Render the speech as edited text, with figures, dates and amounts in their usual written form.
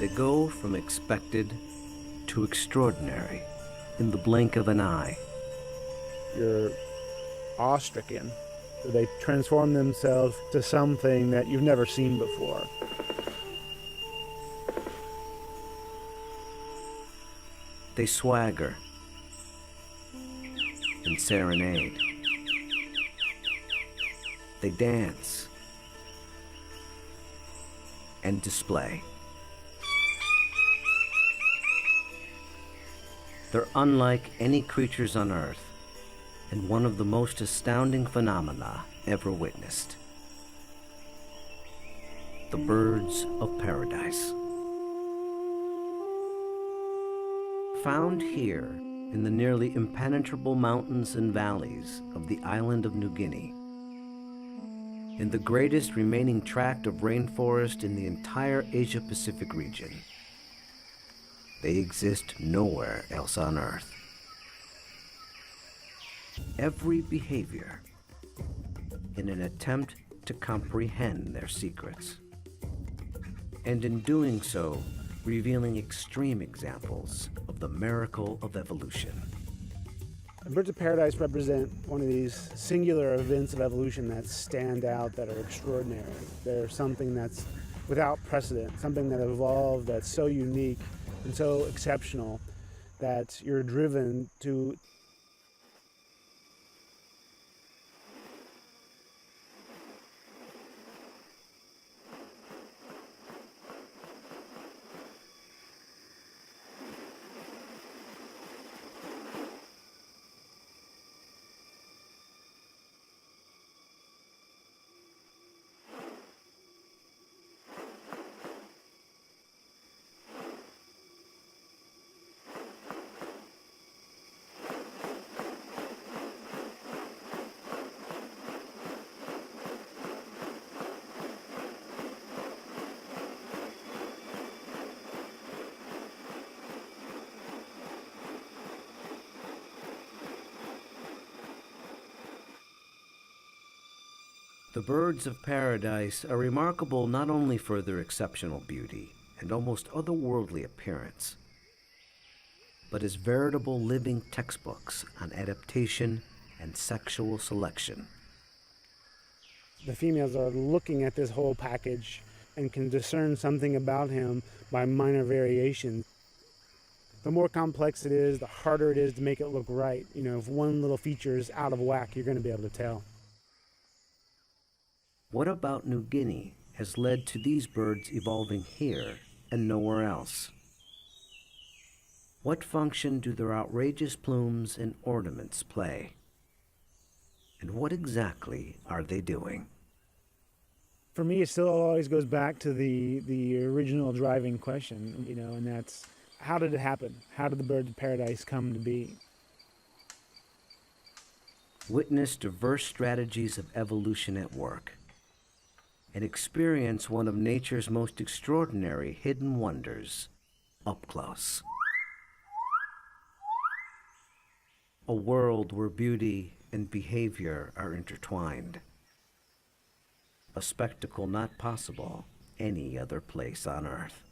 They go from expected to extraordinary in the blink of an eye. You're awestricken. They transform themselves to something that you've never seen before. They swagger and serenade. They dance and display. They're unlike any creatures on Earth, and one of the most astounding phenomena ever witnessed. The birds of paradise. Found here in the nearly impenetrable mountains and valleys of the island of New Guinea, in the greatest remaining tract of rainforest in the entire Asia-Pacific region. They exist nowhere else on Earth. Every behavior in an attempt to comprehend their secrets, and in doing so, revealing extreme examples of the miracle of evolution. Birds of paradise represent one of these singular events of evolution that stand out, that are extraordinary. They're something that's without precedent, something that evolved that's so unique and so exceptional that you're driven to The birds of paradise are remarkable not only for their exceptional beauty and almost otherworldly appearance, but as veritable living textbooks on adaptation and sexual selection. the females are looking at this whole package and can discern something about him by minor variation. The more complex it is, the harder it is to make it look right. You know, if one little feature is out of whack, you're going to be able to tell. What about New Guinea has led to these birds evolving here and nowhere else? What function do their outrageous plumes and ornaments play? And what exactly are they doing? For me, it still always goes back to the original driving question, you know, and that's, how did it happen? How did the birds of paradise come to be? Witness diverse strategies of evolution at work, and experience one of nature's most extraordinary hidden wonders up close. A world where beauty and behavior are intertwined. A spectacle not possible any other place on Earth.